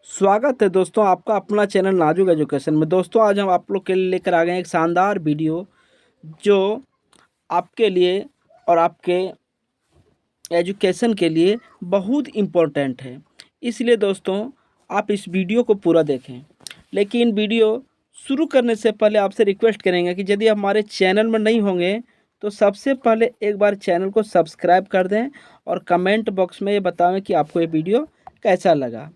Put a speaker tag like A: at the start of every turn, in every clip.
A: स्वागत है दोस्तों आपका अपना चैनल नाजुक एजुकेशन में। दोस्तों आज हम आप लोग के लिए लेकर आ गए हैं एक शानदार वीडियो जो आपके लिए और आपके एजुकेशन के लिए बहुत इम्पोर्टेंट है। इसलिए दोस्तों आप इस वीडियो को पूरा देखें। लेकिन वीडियो शुरू करने से पहले आपसे रिक्वेस्ट करेंगे कि यदि हमारे चैनल में नहीं होंगे तो सबसे पहले एक बार चैनल को सब्सक्राइब कर दें और कमेंट बॉक्स में ये बताएं कि आपको ये वीडियो कैसा लगा।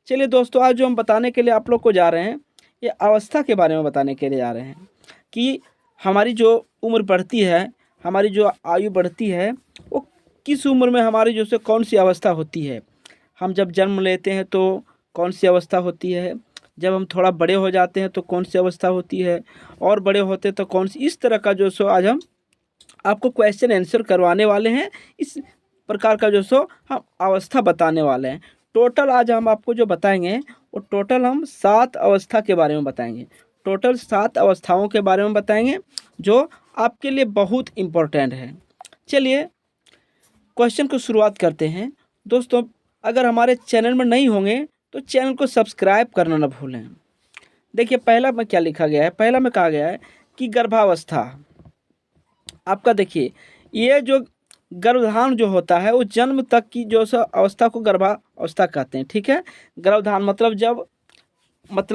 A: चलिए दोस्तों आज जो हम बताने के लिए आप लोग को जा रहे हैं ये अवस्था के बारे में बताने के लिए जा रहे हैं कि हमारी जो उम्र बढ़ती है, हमारी जो आयु बढ़ती है, वो किस उम्र में हमारी जो से कौन सी अवस्था होती है। हम जब जन्म लेते हैं तो कौन सी अवस्था होती है, जब हम थोड़ा बड़े हो जाते हैं तो कौन सी अवस्था होती है, और बड़े होते हैं तो कौन सी। इस तरह का जो सो आज हम आपको क्वेश्चन आंसर करवाने वाले हैं। इस प्रकार का जो सो हम अवस्था बताने वाले हैं। टोटल आज हम आपको जो बताएंगे वो टोटल हम 7 अवस्था के बारे में बताएंगे। टोटल 7 अवस्थाओं के बारे में बताएंगे जो आपके लिए बहुत इम्पोर्टेंट है। चलिए क्वेश्चन को शुरुआत करते हैं। दोस्तों अगर हमारे चैनल में नहीं होंगे तो चैनल को सब्सक्राइब करना ना भूलें। देखिए पहला में क्या लिखा गया है, पहला में कहा गया है कि गर्भावस्था। आपका देखिए ये जो गर्भधारण जो होता है वो जन्म तक की जो अवस्था को गर्भावस्था कहते हैं। ठीक है, गर्भधारण मतलब जब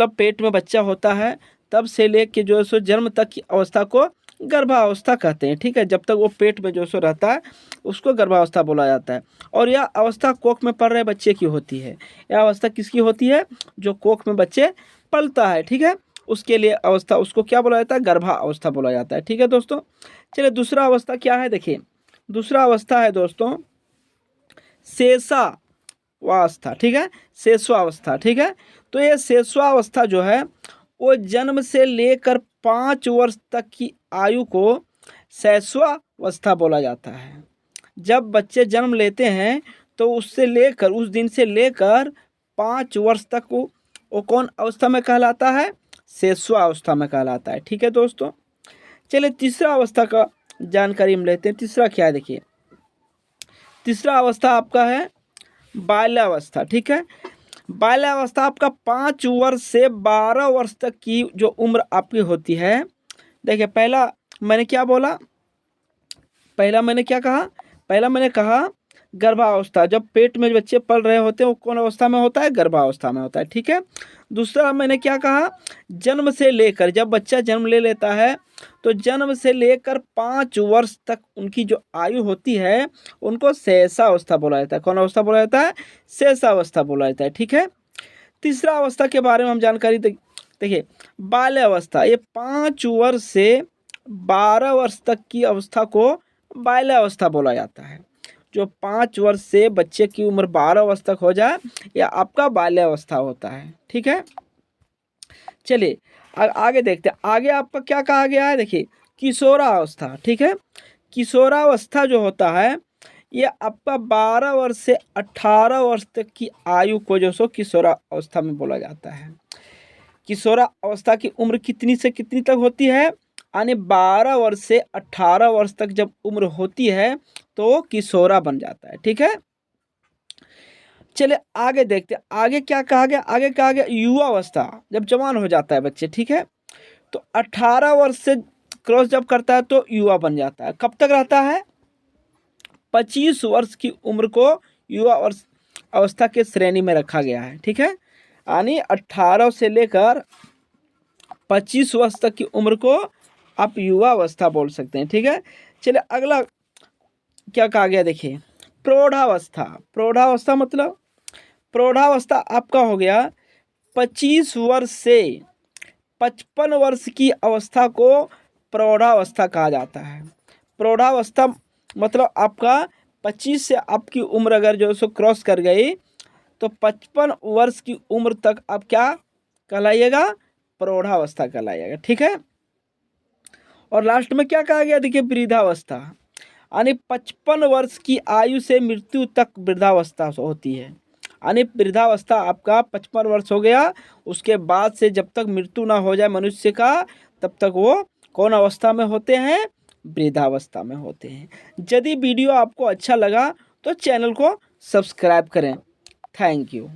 A: पेट में बच्चा होता है तब से लेके जो सो जन्म तक की अवस्था को गर्भावस्था कहते हैं। ठीक है, जब तक वो पेट में जो सो रहता है उसको गर्भावस्था बोला जाता है। और यह अवस्था कोख में पल रहे बच्चे की होती है। यह अवस्था किसकी होती है? जो कोख में बच्चे पलता है। ठीक है, उसके लिए अवस्था उसको क्या बोला जाता है? गर्भावस्था बोला जाता है। ठीक है दोस्तों, चलिए दूसरा अवस्था क्या है देखिए। दूसरा अवस्था है दोस्तों शेषावस्था। ठीक है, शेषावस्था। ठीक है, तो ये शेषावस्था जो है वो जन्म से लेकर 5 वर्ष तक की आयु को शेषावस्था बोला जाता है। जब बच्चे जन्म लेते हैं तो उससे लेकर उस दिन से लेकर 5 वर्ष तक वो कौन अवस्था में कहलाता है? शेषावस्था में कहलाता है। ठीक है दोस्तों, चलिए तीसरा अवस्था का जानकारी हम लेते हैं। तीसरा क्या है देखिए, तीसरा अवस्था आपका है बाल्यावस्था। ठीक है, बाल्यावस्था आपका 5 वर्ष से 12 वर्ष तक की जो उम्र आपकी होती है। देखिए पहला मैंने क्या बोला, पहला मैंने क्या कहा? पहला मैंने कहा गर्भावस्था, जब पेट में बच्चे पल रहे होते हैं वो कौन अवस्था में होता है? गर्भावस्था में होता है। ठीक है, दूसरा मैंने क्या कहा? जन्म से लेकर, जब बच्चा जन्म ले लेता है तो जन्म से लेकर 5 वर्ष तक उनकी जो आयु होती है उनको शेषावस्था बोला जाता है। कौन अवस्था बोला जाता है? शेषावस्था बोला जाता है। ठीक है, तीसरा अवस्था के बारे में हम जानकारी देखिए बाल्यावस्था। ये 5 वर्ष से 12 वर्ष तक की अवस्था को बाल्यावस्था बोला जाता है। जो 5 वर्ष से बच्चे की उम्र 12 वर्ष तक हो जाए यह आपका बाल्यावस्था होता है। ठीक है, चलिए आगे देखते हैं। आगे आपका क्या कहा गया है देखिए किशोरावस्था। ठीक है, किशोरावस्था जो होता है ये आपका 12 वर्ष से 18 वर्ष तक की आयु को जो सो किशोरावस्था में बोला जाता है। किशोरावस्था की उम्र कितनी से कितनी तक होती है? यानी 12 वर्ष से 18 वर्ष तक जब उम्र होती है तो किशोरा बन जाता है। ठीक है, चलिए आगे देखते हैं। आगे क्या कहा गया? आगे कहा गया युवावस्था, जब जवान हो जाता है बच्चे। ठीक है, तो 18 वर्ष से क्रॉस जब करता है तो युवा बन जाता है। कब तक रहता है? 25 वर्ष की उम्र को युवा अवस्था के श्रेणी में रखा गया है। ठीक है, यानी 18 से लेकर 25 वर्ष तक की उम्र को आप युवा अवस्था बोल सकते हैं। ठीक है, चलिए अगला क्या कहा गया देखिए प्रौढ़ावस्था। प्रौढ़ावस्था मतलब प्रौढ़ावस्था आपका हो गया 25 वर्ष से 55 वर्ष की अवस्था को प्रौढ़ावस्था कहा जाता है। प्रौढ़ावस्था मतलब आपका 25 से आपकी उम्र अगर जो सो क्रॉस कर गई तो 55 वर्ष की उम्र तक आप क्या कहलाइएगा? प्रौढ़ावस्था कहलाइएगा। ठीक है, और लास्ट में क्या कहा गया देखिए वृद्धावस्था, यानी 55 वर्ष की आयु से मृत्यु तक वृद्धावस्था होती है। यानी वृद्धावस्था आपका 55 वर्ष हो गया, उसके बाद से जब तक मृत्यु ना हो जाए मनुष्य का तब तक वो कौन अवस्था में होते हैं? वृद्धावस्था में होते हैं। यदि वीडियो आपको अच्छा लगा तो चैनल को सब्सक्राइब करें। Thank you.